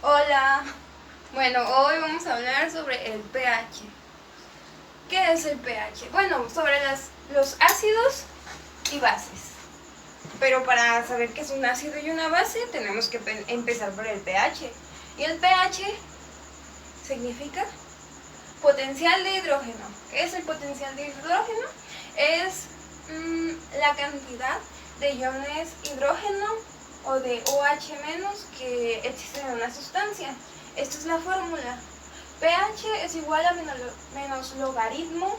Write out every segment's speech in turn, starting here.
Hola, bueno, hoy vamos a hablar sobre el pH. ¿Qué es el pH? Bueno, sobre los ácidos y bases. Pero para saber qué es un ácido y una base, tenemos que empezar por el pH. Y el pH significa potencial de hidrógeno. ¿Qué es el potencial de hidrógeno? Es la cantidad de iones hidrógeno o de OH- que existen en una sustancia. Esta es la fórmula. pH es igual a menos logaritmo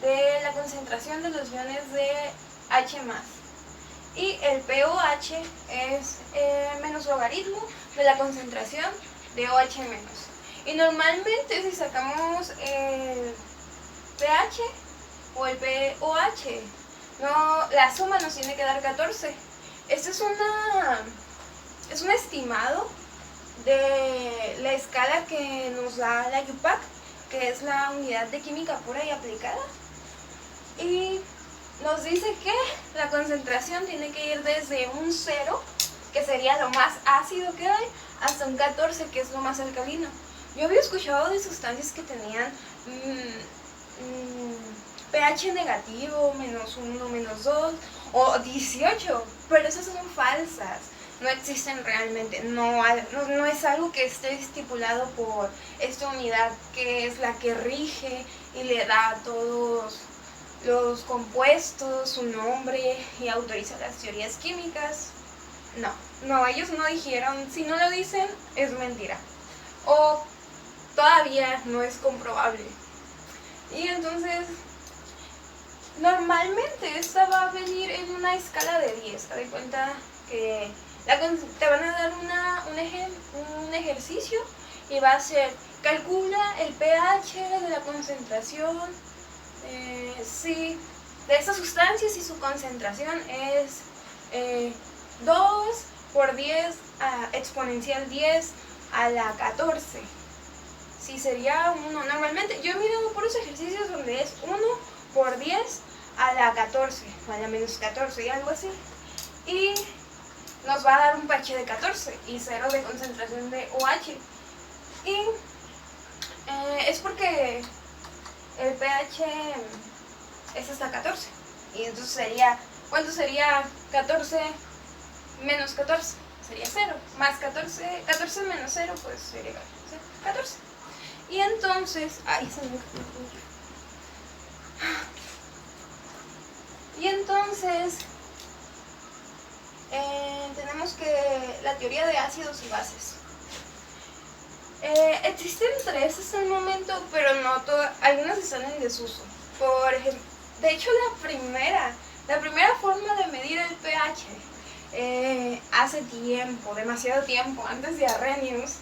de la concentración de los iones de H+. Y el pOH es menos logaritmo de la concentración de OH-. Y normalmente si sacamos el pH o el pOH, no, la suma nos tiene que dar 14. Este es un estimado de la escala que nos da la UPAC, que es la unidad de química pura y aplicada. Y nos dice que la concentración tiene que ir desde un 0, que sería lo más ácido que hay, hasta un 14, que es lo más alcalino. Yo había escuchado de sustancias que tenían pH negativo, -1, -2 o 18, pero esas son falsas, no existen realmente, no es algo que esté estipulado por esta unidad que es la que rige y le da a todos los compuestos su nombre y autoriza las teorías químicas. No, ellos no dijeron, si no lo dicen es mentira o todavía no es comprobable. Y entonces normalmente esta va a venir en una escala de 10. Te das cuenta que te van a dar un ejercicio y va a ser: calcula el pH de la concentración de estas sustancias, y su concentración es 2 por 10 exponencial 10 a la 14. Si sería 1, normalmente yo he mirado por los ejercicios donde es 1 por 10 a la 14, o a la menos 14 y algo así. Y nos va a dar un pH de 14 y 0 de concentración de OH. Y es porque el pH es hasta 14. Y entonces sería, ¿cuánto sería 14 menos 14? Sería 0. Más 14, 14 menos 0, pues sería 14. Y entonces, tenemos que la teoría de ácidos y bases. Existen 3 hasta el momento, pero no todas, algunas están en desuso. Por ejemplo, de hecho la primera forma de medir el pH hace tiempo, demasiado tiempo, antes de Arrhenius,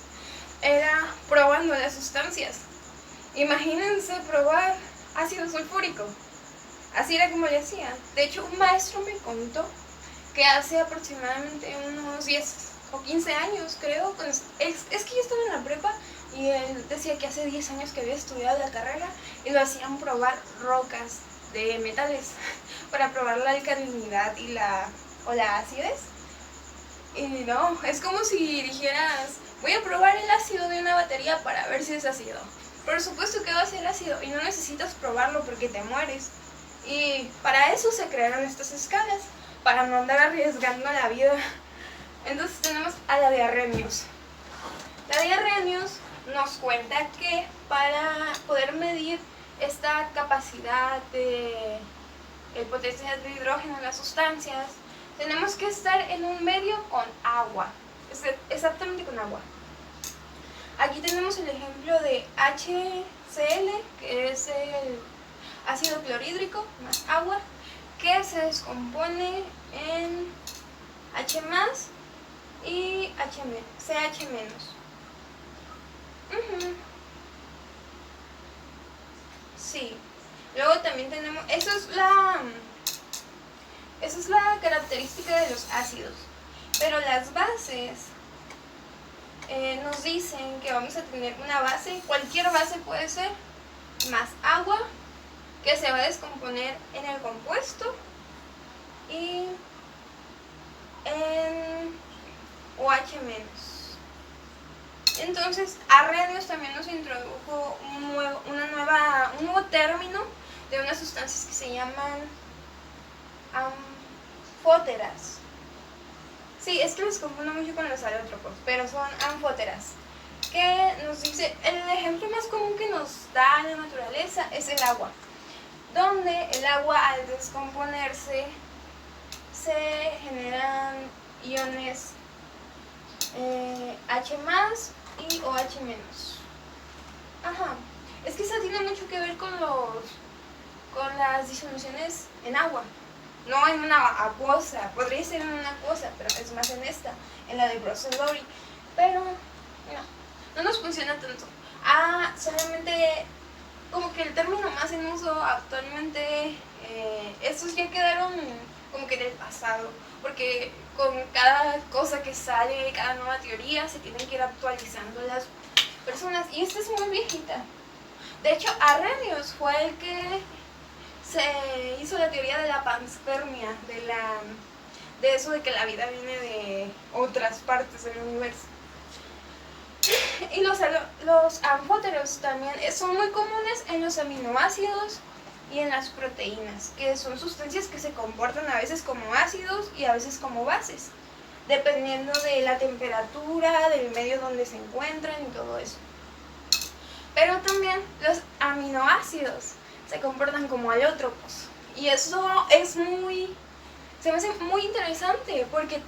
era probando las sustancias. Imagínense probar ácido sulfúrico. Así era como le hacían. De hecho, un maestro me contó que hace aproximadamente unos 10 o 15 años, creo, es que yo estaba en la prepa y él decía que hace 10 años que había estudiado la carrera y lo hacían probar rocas de metales para probar la alcalinidad y la acidez. Y no, es como si dijeras: voy a probar el ácido de una batería para ver si es ácido. Por supuesto que va a ser ácido y no necesitas probarlo porque te mueres. Y para eso se crearon estas escalas, para no andar arriesgando la vida. Entonces tenemos a la de Arrhenius. La de Arrhenius nos cuenta que para poder medir esta capacidad de el potencial de hidrógeno en las sustancias, tenemos que estar en un medio con agua, exactamente con agua. Aquí tenemos el ejemplo de HCl, que es el ácido clorhídrico más agua, que se descompone en H+ y CH-. Sí. Luego también tenemos, esa es la característica de los ácidos. Pero las bases nos dicen que vamos a tener una base, cualquier base puede ser, más agua, que se va a descomponer en el compuesto y en OH-. Entonces Arrhenius también nos introdujo un nuevo término de unas sustancias que se llaman anfóteras. Sí, es que los confundo mucho con los alótropos, pero son anfóteras. Que nos dice, el ejemplo más común que nos da la naturaleza es el agua, donde el agua al descomponerse se generan iones H más y OH menos. Ajá, es que eso tiene mucho que ver con las disoluciones en agua, no en una acuosa. Podría ser en una acuosa, pero es más en esta, en la de Brocellori, pero no nos funciona tanto. Solamente como que el término más en uso actualmente, estos ya quedaron como que en el pasado, porque con cada cosa que sale, cada nueva teoría, se tienen que ir actualizando las personas, y esta es muy viejita. De hecho, Arrhenius fue el que se hizo la teoría de la panspermia, de eso de que la vida viene de otras partes del universo. Y los anfóteros también son muy comunes en los aminoácidos y en las proteínas, que son sustancias que se comportan a veces como ácidos y a veces como bases, dependiendo de la temperatura, del medio donde se encuentran y todo eso. Pero también los aminoácidos se comportan como alótropos, y eso se me hace muy interesante, porque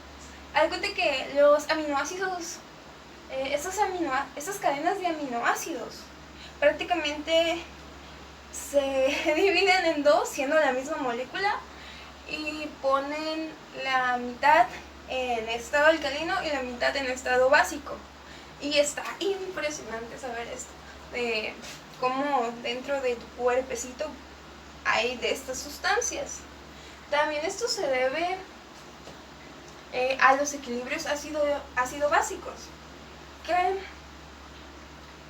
algo de que los aminoácidos, esas cadenas de aminoácidos prácticamente se dividen en dos, siendo la misma molécula, y ponen la mitad en estado alcalino y la mitad en estado básico. Y está impresionante saber esto, de cómo dentro de tu cuerpecito hay de estas sustancias. También esto se debe a los equilibrios ácido-básicos, que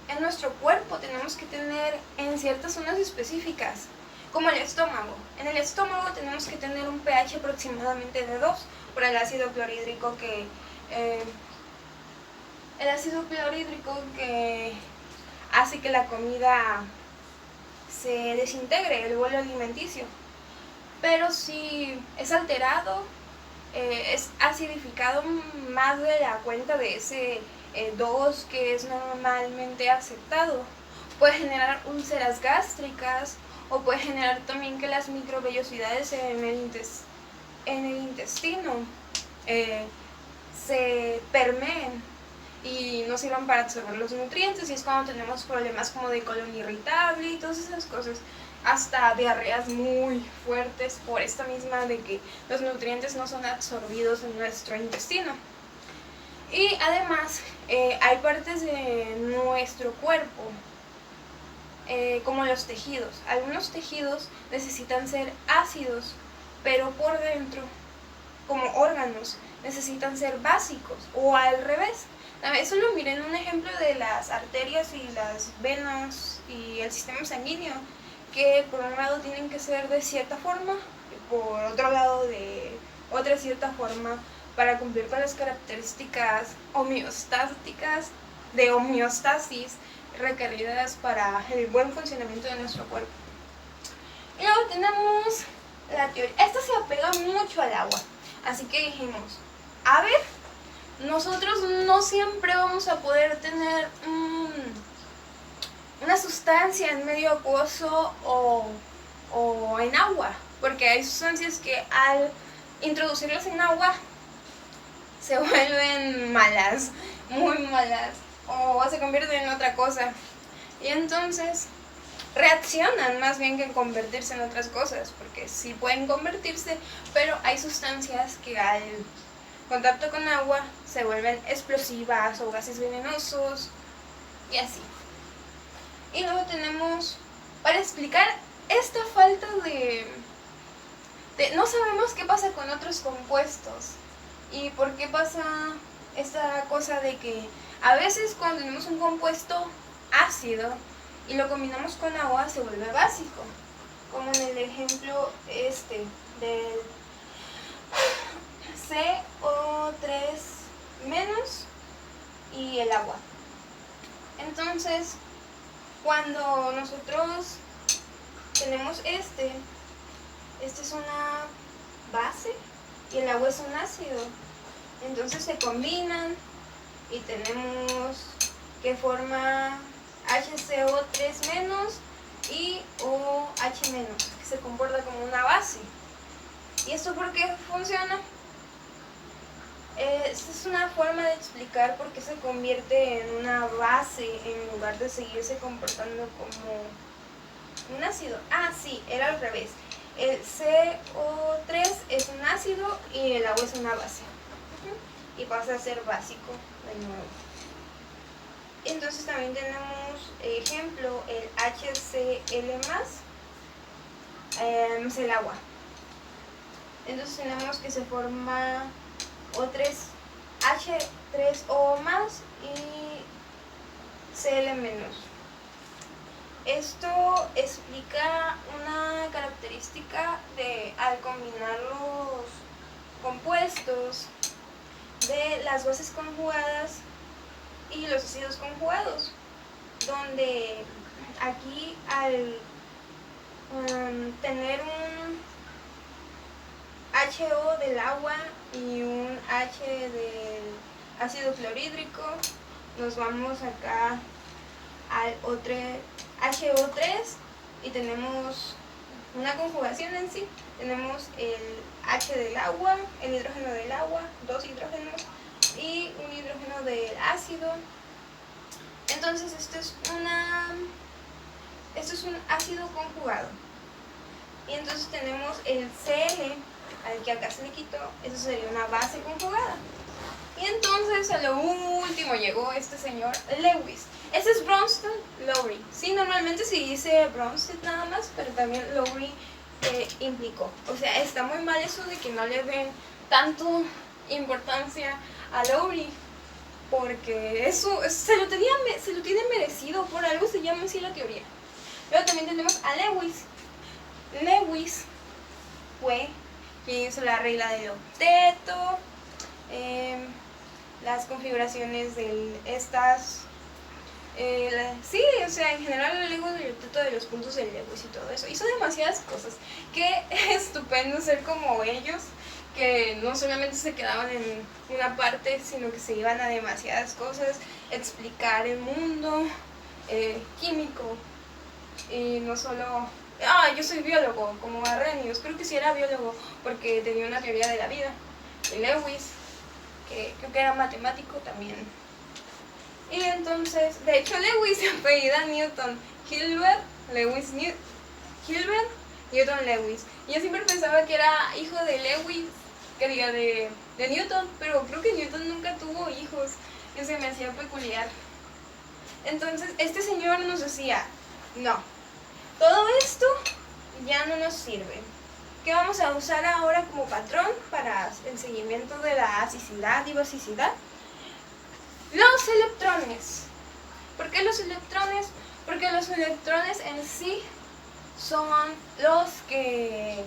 en nuestro cuerpo tenemos que tener en ciertas zonas específicas, como el estómago. En el estómago tenemos que tener un pH aproximadamente de 2 por el ácido clorhídrico que hace que la comida se desintegre, el bolo alimenticio. Pero si es alterado, es acidificado más de la cuenta de ese 2 que es normalmente aceptado, puede generar úlceras gástricas, o puede generar también que las microvellosidades en el intestino se permeen y no sirvan para absorber los nutrientes, y es cuando tenemos problemas como de colon irritable y todas esas cosas, hasta diarreas muy fuertes por esta misma de que los nutrientes no son absorbidos en nuestro intestino. Y además hay partes de nuestro cuerpo, como los tejidos. Algunos tejidos necesitan ser ácidos, pero por dentro, como órganos, necesitan ser básicos, o al revés. Eso lo miré en un ejemplo de las arterias y las venas y el sistema sanguíneo, que por un lado tienen que ser de cierta forma, y por otro lado de otra cierta forma, para cumplir con las características homeostáticas de homeostasis requeridas para el buen funcionamiento de nuestro cuerpo. Y luego tenemos la teoría. Esta se apega mucho al agua, así que dijimos, a ver, nosotros no siempre vamos a poder tener una sustancia en medio acuoso o en agua, porque hay sustancias que al introducirlas en agua se vuelven malas, muy malas, o se convierten en otra cosa, y entonces reaccionan más bien que en convertirse en otras cosas, porque sí pueden convertirse, pero hay sustancias que al contacto con agua se vuelven explosivas o gases venenosos y así. Y luego tenemos, para explicar esta falta de no sabemos qué pasa con otros compuestos y por qué pasa esta cosa de que a veces cuando tenemos un compuesto ácido y lo combinamos con agua se vuelve básico, como en el ejemplo del CO3- y el agua. Entonces, cuando nosotros tenemos este es una base y el agua es un ácido, entonces se combinan y tenemos que forma HCO3- y OH-, que se comporta como una base. ¿Y esto por qué funciona? Esta es una forma de explicar por qué se convierte en una base en lugar de seguirse comportando como un ácido. Ah, sí, era al revés. El CO3 es un ácido y el agua es una base. Y pasa a ser básico de nuevo. Entonces también tenemos ejemplo el HCl+, es el agua. Entonces tenemos que se forma H3O más y Cl-. Esto explica una característica de al combinar los compuestos de las bases conjugadas y los ácidos conjugados, donde aquí al tener un HO del agua y un H del ácido clorhídrico, nos vamos acá al HO3 y tenemos una conjugación en sí. Tenemos el H del agua, el hidrógeno del agua, 2 hidrógenos y un hidrógeno del ácido. Entonces esto es un ácido conjugado. Y entonces tenemos el Cl, al que acá se le quitó, eso sería una base conjugada. Y entonces a lo último llegó este señor Lewis. Ese es Bronsted-Lowry. Sí, normalmente se dice Bronsted nada más, pero también Lowry implicó. O sea, está muy mal eso de que no le den tanto importancia a Lowry, porque eso se lo tiene merecido, por algo se llama así la teoría. Luego también tenemos a Lewis. Lewis fue quien hizo la regla del octeto, las configuraciones de estas, sí, o sea, en general el ego del octeto de los puntos de Lewis y todo eso. Hizo demasiadas cosas. Qué estupendo ser como ellos, que no solamente se quedaban en una parte, sino que se iban a demasiadas cosas, explicar el mundo químico, y no solo... yo soy biólogo, como Arrhenius, creo que sí era biólogo, porque tenía una teoría de la vida. Y Lewis, que creo que era matemático también. Y entonces, de hecho Lewis se apellida Newton, Gilbert Newton Lewis. Y yo siempre pensaba que era hijo de Lewis, que diga de Newton, pero creo que Newton nunca tuvo hijos, y se me hacía peculiar. Entonces este señor nos decía, no, todo esto ya no nos sirve. ¿Qué vamos a usar ahora como patrón para el seguimiento de la asicidad y basicidad? Los electrones. ¿Por qué los electrones? Porque los electrones en sí son los que,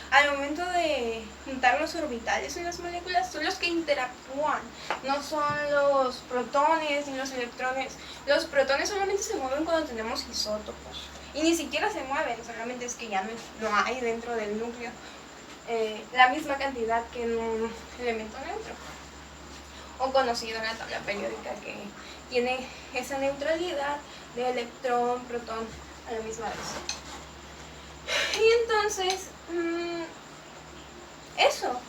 al momento de juntar los orbitales en las moléculas, son los que interactúan. No son los protones ni los electrones. Los protones solamente se mueven cuando tenemos isótopos. Y ni siquiera se mueven, solamente es que ya no hay dentro del núcleo la misma cantidad que en un elemento neutro, o conocido en la tabla periódica, que tiene esa neutralidad de electrón, protón a la misma vez. Y entonces, eso,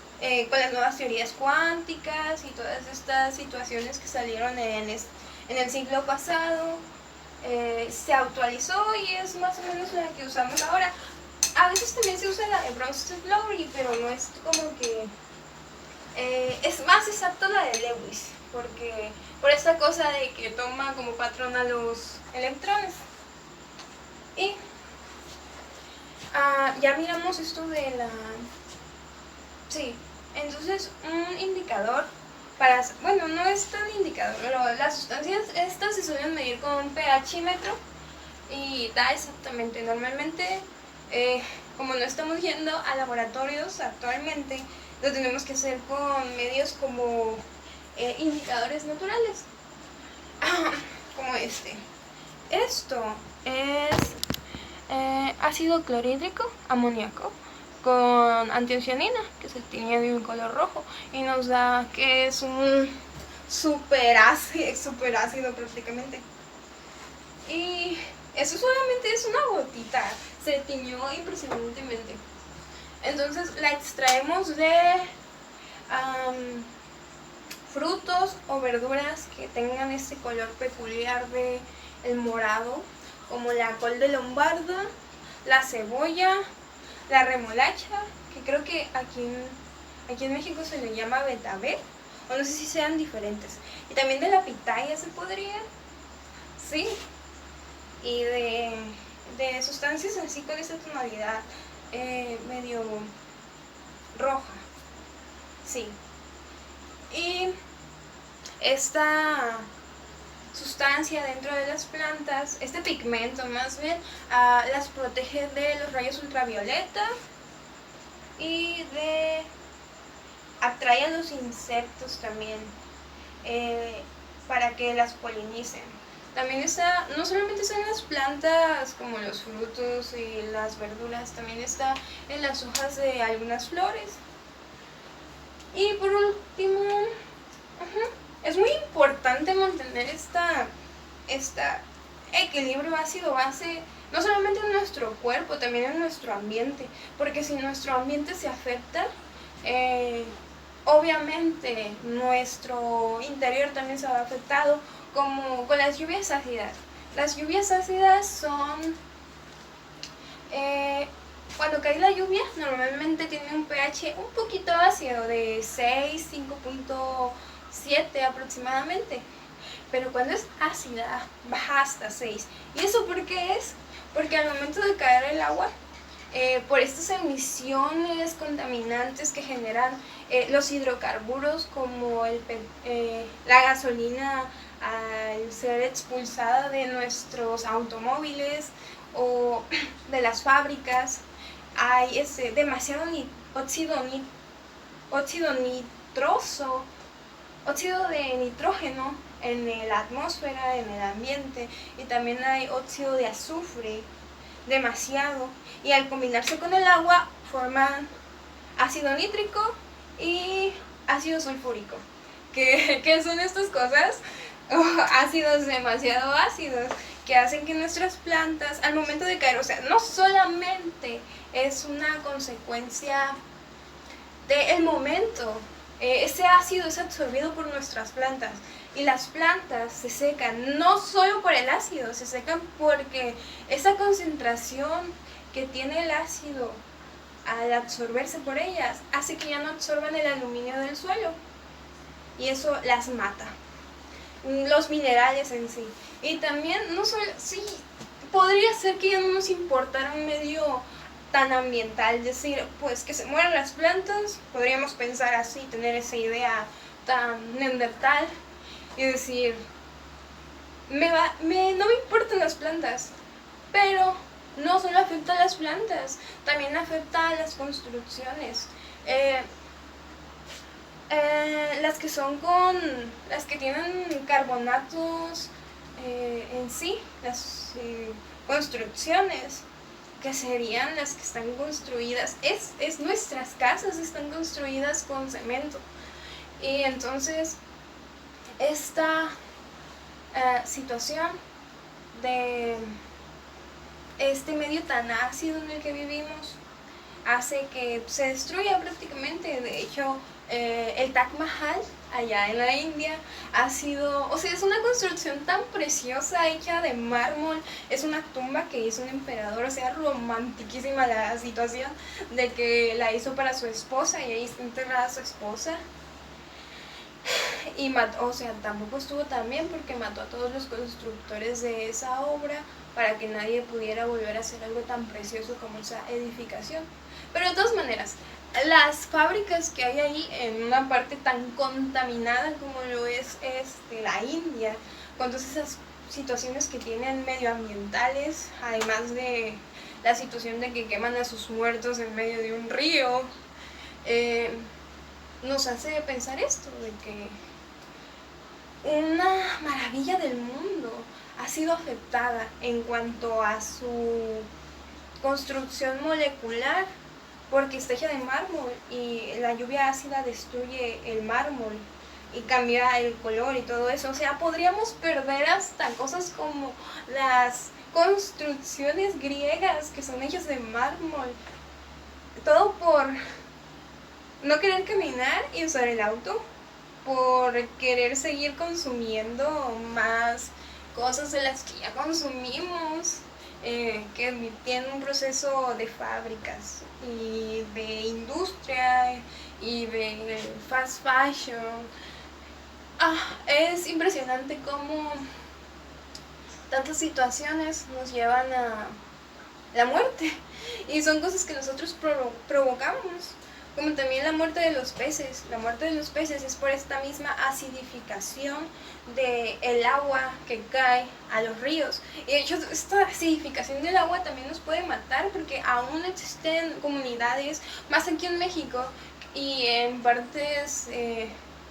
con las nuevas teorías cuánticas y todas estas situaciones que salieron en el siglo pasado, se actualizó y es más o menos la que usamos ahora. A veces también se usa la de Bronsted-Lowry, pero no es como que... es más exacto la de Lewis, porque por esta cosa de que toma como patrón a los electrones. Y ya miramos esto de la... Sí, entonces un indicador para... Bueno, no es tan indicador, pero las sustancias estas se suelen medir con un pHímetro y da exactamente. Normalmente, como no estamos yendo a laboratorios actualmente, lo tenemos que hacer con medios como indicadores naturales. como este. Esto es ácido clorhídrico amoníaco con antiocianina, que se tiñe de un color rojo y nos da que es un super ácido prácticamente. Y eso solamente es una gotita, se tiñó impresionantemente. Entonces la extraemos de frutos o verduras que tengan este color peculiar de el morado, como la col de lombarda, la cebolla, la remolacha, que creo que aquí en México se le llama betabel, o no sé si sean diferentes, y también de la pitaya se podría, sí, y de sustancias así con esta tonalidad medio roja, sí. Y esta sustancia dentro de las plantas, este pigmento más bien, las protege de los rayos ultravioleta y atrae a los insectos también para que las polinicen. También está, no solamente está en las plantas como los frutos y las verduras, también está en las hojas de algunas flores. Y por último, es muy importante mantener esta equilibrio ácido-base, no solamente en nuestro cuerpo, también en nuestro ambiente, porque si nuestro ambiente se afecta, obviamente nuestro interior también se va afectado, como con las lluvias ácidas. Las lluvias ácidas son... cuando cae la lluvia, normalmente tiene un pH un poquito ácido, de 6, 5.7 aproximadamente. Pero cuando es ácida, baja hasta 6. ¿Y eso por qué es? Porque al momento de caer el agua, por estas emisiones contaminantes que generan los hidrocarburos, como la gasolina al ser expulsada de nuestros automóviles o de las fábricas, hay demasiado óxido nitroso, óxido de nitrógeno en la atmósfera, en el ambiente, y también hay óxido de azufre, demasiado, y al combinarse con el agua forman ácido nítrico y ácido sulfúrico. ¿Qué son estas cosas? Ácidos demasiado ácidos que hacen que nuestras plantas al momento de caer, o sea, no solamente es una consecuencia del momento, ese ácido es absorbido por nuestras plantas y las plantas se secan no solo por el ácido, se secan porque esa concentración que tiene el ácido al absorberse por ellas hace que ya no absorban el aluminio del suelo y eso las mata, los minerales en sí. Y también no solo, sí, podría ser que ya no nos importara un medio tan ambiental, decir, pues que se mueran las plantas, podríamos pensar así, tener esa idea tan neandertal y decir, no me importan las plantas, pero no solo afecta a las plantas, también afecta a las construcciones. Las que tienen carbonatos en sí, las construcciones, que serían las que están construidas, nuestras casas están construidas con cemento. Y entonces esta situación de este medio tan ácido en el que vivimos hace que se destruya prácticamente. De hecho, el Taj Mahal allá en la India ha sido, o sea, es una construcción tan preciosa, hecha de mármol, es una tumba que hizo un emperador, o sea, romantiquísima la situación de que la hizo para su esposa y ahí está enterrada su esposa. Y o sea, tampoco estuvo tan bien porque mató a todos los constructores de esa obra para que nadie pudiera volver a hacer algo tan precioso como esa edificación. Pero de todas maneras, las fábricas que hay ahí en una parte tan contaminada como lo es la India, con todas esas situaciones que tienen medioambientales, además de la situación de que queman a sus muertos en medio de un río, nos hace pensar esto, de que una maravilla del mundo ha sido afectada en cuanto a su construcción molecular, porque está hecha de mármol y la lluvia ácida destruye el mármol y cambia el color y todo eso. O sea, podríamos perder hasta cosas como las construcciones griegas que son hechas de mármol. Todo por no querer caminar y usar el auto, por querer seguir consumiendo más cosas de las que ya consumimos, que tienen un proceso de fábricas y de industria y de fast fashion. Es impresionante cómo tantas situaciones nos llevan a la muerte y son cosas que nosotros provocamos, como también la muerte de los peces. La muerte de los peces es por esta misma acidificación del agua que cae a los ríos. Y de hecho esta acidificación del agua también nos puede matar, porque aún existen comunidades, más aquí en México y en partes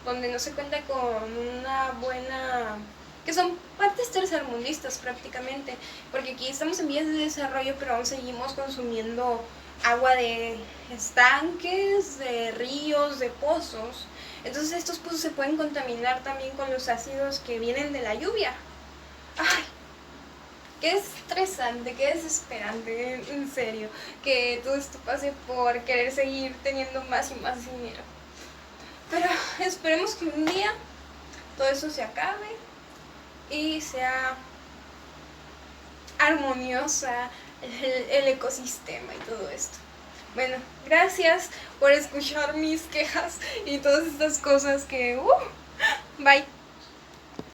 donde no se cuenta con una buena, que son partes tercermundistas prácticamente, porque aquí estamos en vías de desarrollo, pero aún seguimos consumiendo agua de estanques, de ríos, de pozos. Entonces estos pozos se pueden contaminar también con los ácidos que vienen de la lluvia. ¡Ay! Qué estresante, qué desesperante, en serio, que todo esto pase por querer seguir teniendo más y más dinero. Pero esperemos que un día todo eso se acabe y sea armoniosa el ecosistema y todo esto. Bueno, gracias por escuchar mis quejas y todas estas cosas que... Bye.